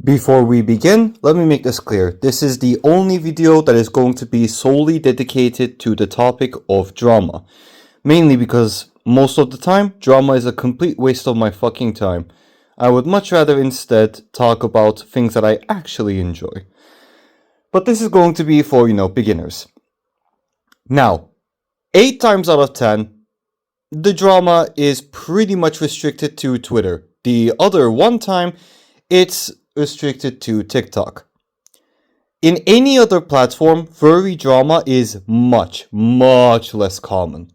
Before we begin, let me make this clear. This is the only video that is going to be solely dedicated to the topic of drama. Mainly because most of the time, drama is a complete waste of my fucking time. I would much rather instead talk about things that I actually enjoy. But this is going to be for, beginners. Now, 8 times out of 10, the drama is pretty much restricted to Twitter. The other 1 time, it's restricted to TikTok. In any other platform, furry drama is much, much less common.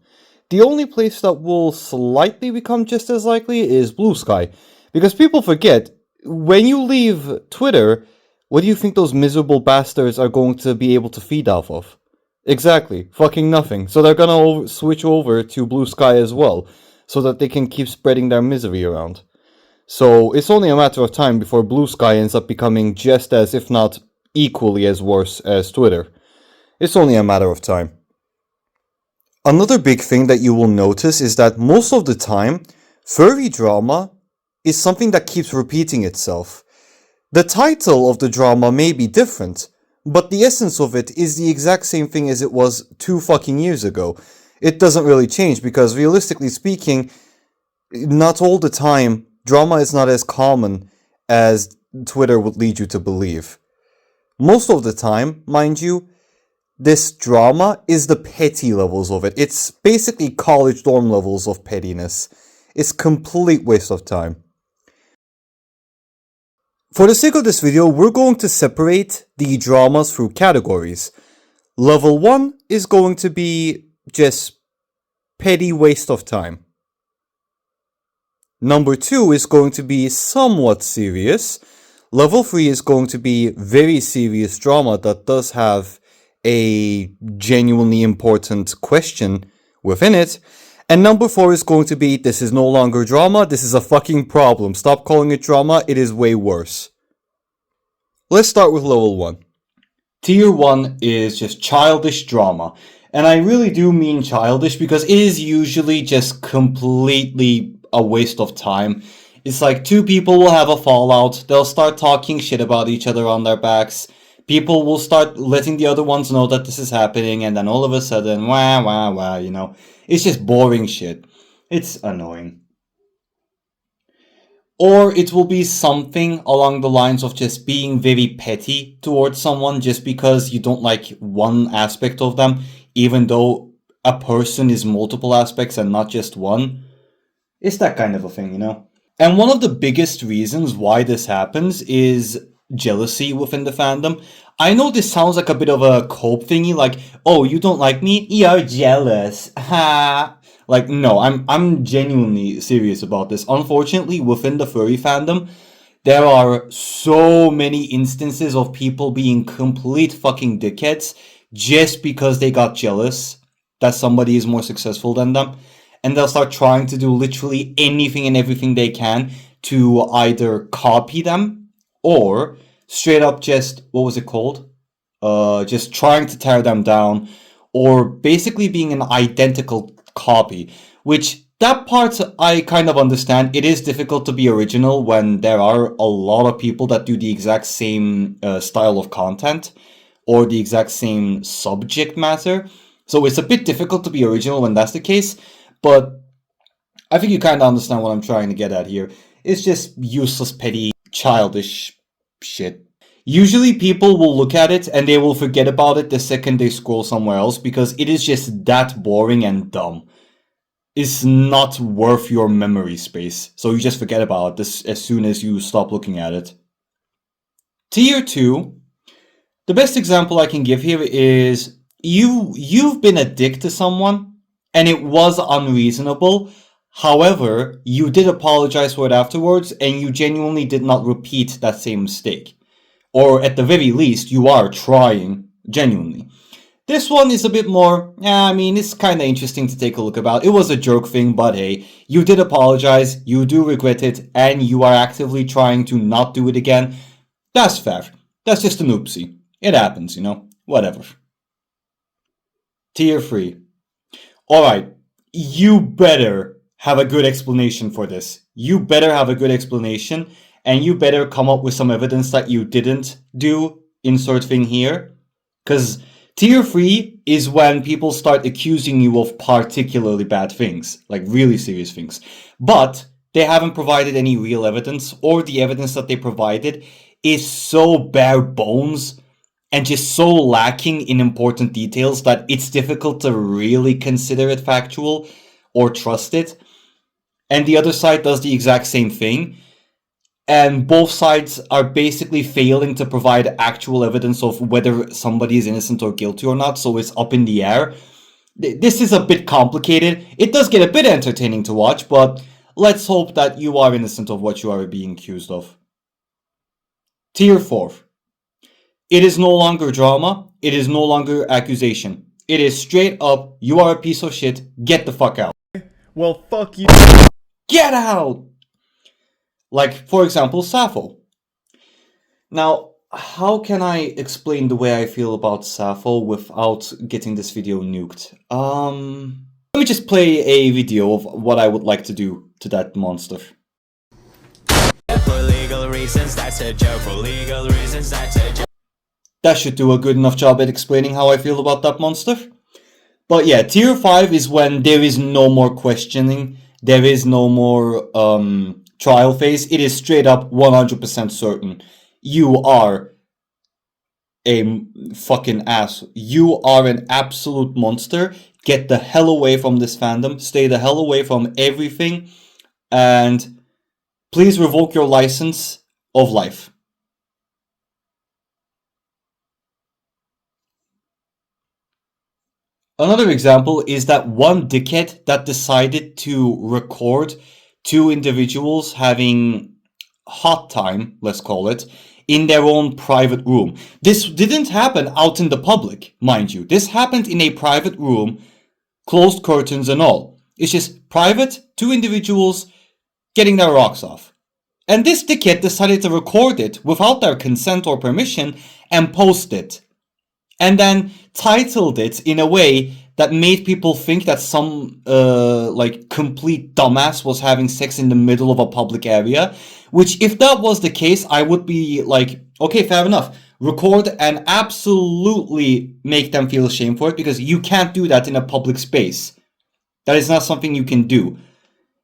The only place that will slightly become just as likely is Blue Sky. Because people forget, when you leave Twitter, what do you think those miserable bastards are going to be able to feed off of? Exactly, fucking nothing. So they're gonna switch over to Blue Sky as well, so that they can keep spreading their misery around. So it's only a matter of time before Blue Sky ends up becoming just as, if not equally as worse as Twitter. It's only a matter of time. Another big thing that you will notice is that most of the time, furry drama is something that keeps repeating itself. The title of the drama may be different, but the essence of it is the exact same thing as it was 2 fucking years ago. It doesn't really change because, realistically speaking, not all the time, drama is not as common as Twitter would lead you to believe. Most of the time, mind you, this drama is the petty levels of it. It's basically college dorm levels of pettiness. It's complete waste of time. For the sake of this video, we're going to separate the dramas through categories. Level 1 is going to be just petty waste of time. Number 2 is going to be somewhat serious. Level 3 is going to be very serious drama that does have a genuinely important question within it. And number 4 is going to be, this is no longer drama, this is a fucking problem. Stop calling it drama, it is way worse. Let's start with level 1. Tier 1 is just childish drama. And I really do mean childish because it is usually just completely a waste of time. It's like 2 people will have a fallout, they'll start talking shit about each other on their backs, people will start letting the other ones know that this is happening, and then all of a sudden, it's just boring shit. It's annoying. Or it will be something along the lines of just being very petty towards someone just because you don't like one aspect of them, even though a person is multiple aspects and not just one. It's that kind of a thing, And one of the biggest reasons why this happens is jealousy within the fandom. I know this sounds like a bit of a cope thingy, like, oh, you don't like me? You're jealous. Ha! Like, no, I'm genuinely serious about this. Unfortunately, within the furry fandom, there are so many instances of people being complete fucking dickheads just because they got jealous that somebody is more successful than them. And they'll start trying to do literally anything and everything they can to either copy them or straight up just, what was it called? Just trying to tear them down, or basically being an identical copy, which that part I kind of understand. It is difficult to be original when there are a lot of people that do the exact same style of content or the exact same subject matter. So it's a bit difficult to be original when that's the case. But I think you kind of understand what I'm trying to get at here. It's just useless, petty, childish shit. Usually people will look at it and they will forget about it the second they scroll somewhere else because it is just that boring and dumb. It's not worth your memory space. So you just forget about this as soon as you stop looking at it. Tier 2. The best example I can give here is you've been a dick to someone. And it was unreasonable. However, you did apologize for it afterwards, and you genuinely did not repeat that same mistake. Or at the very least, you are trying, genuinely. This one is a bit more, it's kind of interesting to take a look about. It was a joke thing, but hey, you did apologize, you do regret it, and you are actively trying to not do it again. That's fair. That's just an oopsie. It happens, whatever. Tier 3. Alright, you better have a good explanation for this. You better have a good explanation, and you better come up with some evidence that you didn't do, insert thing here. Because tier 3 is when people start accusing you of particularly bad things, like really serious things. But they haven't provided any real evidence, or the evidence that they provided is so bare bones and just so lacking in important details that it's difficult to really consider it factual or trust it. And the other side does the exact same thing. And both sides are basically failing to provide actual evidence of whether somebody is innocent or guilty or not, so it's up in the air. This is a bit complicated. It does get a bit entertaining to watch, but let's hope that you are innocent of what you are being accused of. Tier 4. It is no longer drama. It is no longer accusation. It is straight up, you are a piece of shit, get the fuck out. Well, fuck you. Get out! Like, for example, Sappho. Now, how can I explain the way I feel about Sappho without getting this video nuked? Let me just play a video of what I would like to do to that monster. For legal reasons, that's a joke. For legal reasons, that's a joke. That should do a good enough job at explaining how I feel about that monster. But yeah, tier 5 is when there is no more questioning, there is no more trial phase. It is straight up 100% certain. You are a fucking ass. You are an absolute monster. Get the hell away from this fandom. Stay the hell away from everything. And please revoke your license of life. Another example is that one dickhead that decided to record two individuals having hot time, let's call it, in their own private room. This didn't happen out in the public, mind you. This happened in a private room, closed curtains and all. It's just private, two individuals getting their rocks off. And this dickhead decided to record it without their consent or permission and post it. And then titled it in a way that made people think that some like complete dumbass was having sex in the middle of a public area. Which, if that was the case, I would be like, okay, fair enough. Record and absolutely make them feel ashamed for it, because you can't do that in a public space. That is not something you can do.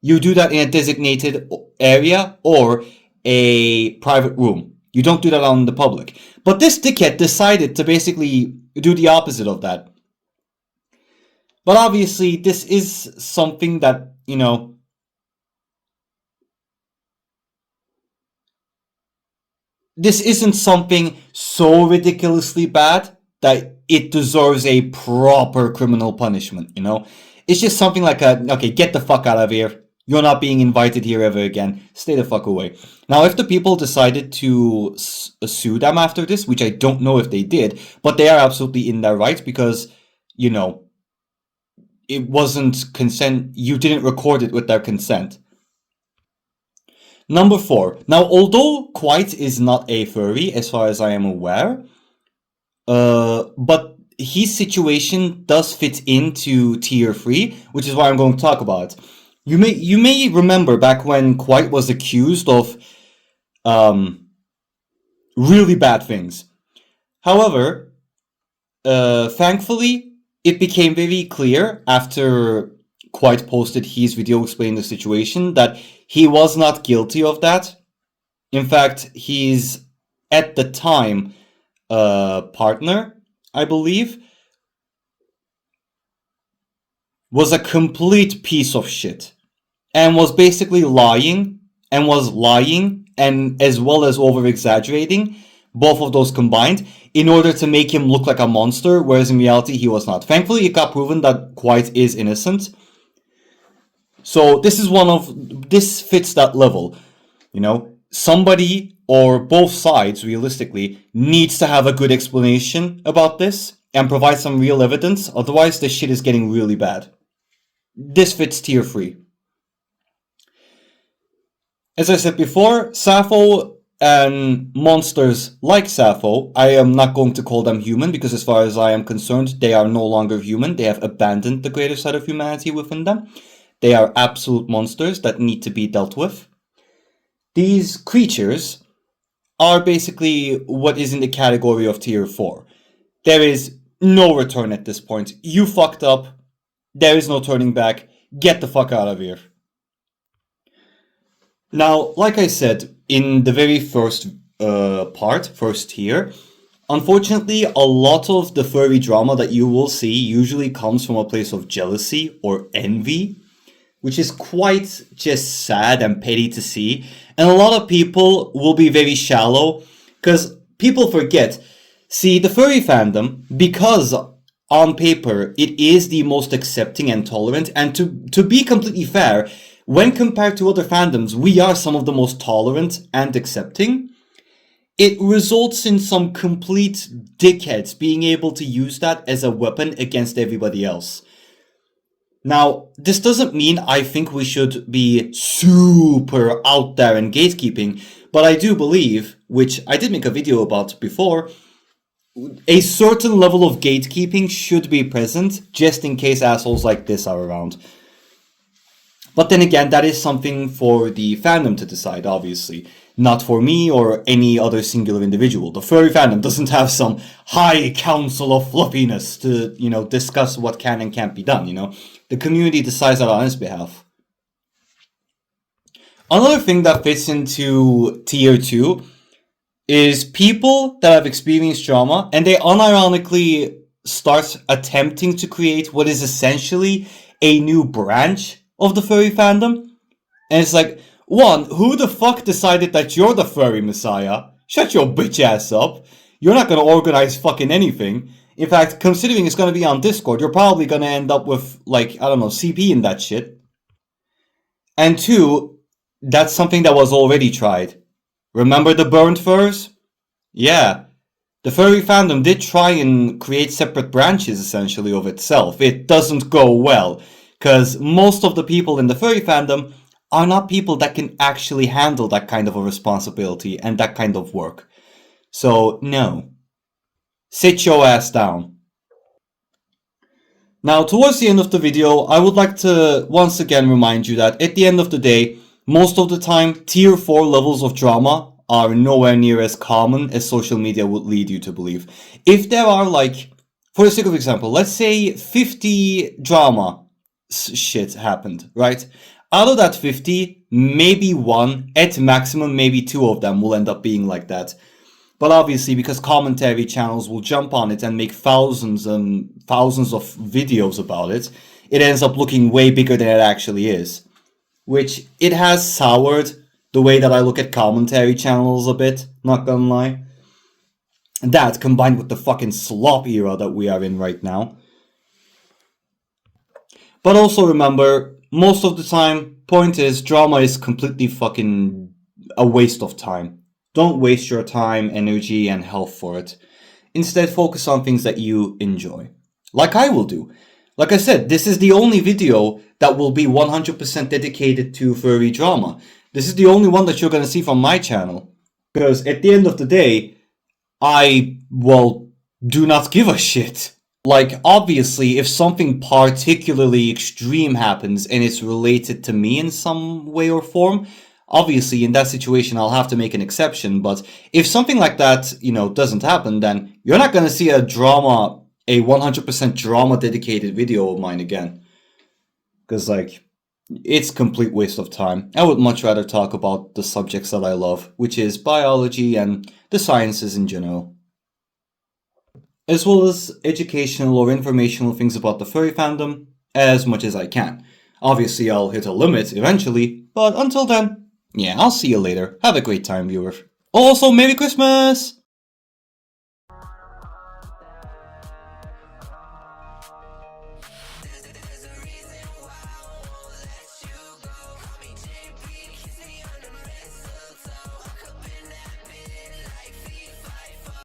You do that in a designated area or a private room. You don't do that out in the public. But this dickhead decided to basically do the opposite of that. But obviously, this is something that, you know, this isn't something so ridiculously bad that it deserves a proper criminal punishment, you know? It's just something like okay, get the fuck out of here. You're not being invited here ever again. Stay the fuck away. Now, if the people decided to sue them after this, which I don't know if they did, but they are absolutely in their right because, you know, it wasn't consent. You didn't record it with their consent. Number 4. Now, although Quite is not a furry, as far as I am aware, but his situation does fit into tier 3, which is why I'm going to talk about it. You may remember back when Quite was accused of really bad things. However, thankfully, it became very clear after Quite posted his video explaining the situation that he was not guilty of that. In fact, his, at the time, partner, I believe, was a complete piece of shit. And was basically lying, and as well as over-exaggerating, both of those combined, in order to make him look like a monster, whereas in reality he was not. Thankfully, it got proven that Quite is innocent. So this fits that level. You know, somebody or both sides, realistically, needs to have a good explanation about this and provide some real evidence, otherwise this shit is getting really bad. This fits tier 3. As I said before, Sappho and monsters like Sappho, I am not going to call them human because as far as I am concerned, they are no longer human. They have abandoned the greater side of humanity within them. They are absolute monsters that need to be dealt with. these creatures are basically what is in the category of tier 4. There is no return at this point. You fucked up. There is no turning back. Get the fuck out of here. Now, like I said, in the very first first tier, unfortunately, a lot of the furry drama that you will see usually comes from a place of jealousy or envy, which is quite just sad and petty to see. And a lot of people will be very shallow, because people forget. See, the furry fandom, because on paper it is the most accepting and tolerant, and to be completely fair, when compared to other fandoms, we are some of the most tolerant and accepting. It results in some complete dickheads being able to use that as a weapon against everybody else. Now, this doesn't mean I think we should be super out there and gatekeeping, but I do believe, which I did make a video about before, a certain level of gatekeeping should be present just in case assholes like this are around. But then again, that is something for the fandom to decide, obviously. Not for me or any other singular individual. The furry fandom doesn't have some high council of fluffiness to, discuss what can and can't be done, The community decides that on its behalf. Another thing that fits into tier 2 is people that have experienced drama and they unironically start attempting to create what is essentially a new branch of the furry fandom. And it's like, one, who the fuck decided that you're the furry messiah? Shut your bitch ass up. You're not gonna organize fucking anything. In fact, considering it's gonna be on Discord, you're probably gonna end up with, CP and that shit. And two, that's something that was already tried. Remember the burnt furs? Yeah. The furry fandom did try and create separate branches, essentially, of itself. It doesn't go well, because most of the people in the furry fandom are not people that can actually handle that kind of a responsibility and that kind of work. So, no. Sit your ass down. Now, towards the end of the video, I would like to once again remind you that at the end of the day, most of the time, tier 4 levels of drama are nowhere near as common as social media would lead you to believe. If there are, for the sake of example, let's say 50 drama shit happened, right? Out of that 50, maybe one, at maximum maybe 2 of them will end up being like that. But obviously, because commentary channels will jump on it and make thousands and thousands of videos about it, it ends up looking way bigger than it actually is. Which, it has soured the way that I look at commentary channels a bit, not gonna lie. That, combined with the fucking slop era that we are in right now. But also remember, most of the time, point is, drama is completely fucking a waste of time. Don't waste your time, energy, and health for it. Instead, focus on things that you enjoy. Like I will do. Like I said, this is the only video that will be 100% dedicated to furry drama. This is the only one that you're going to see from my channel. Because at the end of the day, I, do not give a shit. Obviously, if something particularly extreme happens and it's related to me in some way or form, obviously, in that situation, I'll have to make an exception. But if something like that, doesn't happen, then you're not going to see a 100% drama dedicated video of mine again. Because, it's complete waste of time. I would much rather talk about the subjects that I love, which is biology and the sciences in general. As well as educational or informational things about the furry fandom, as much as I can. Obviously, I'll hit a limit eventually, but until then, yeah, I'll see you later. Have a great time, viewer. Also, Merry Christmas!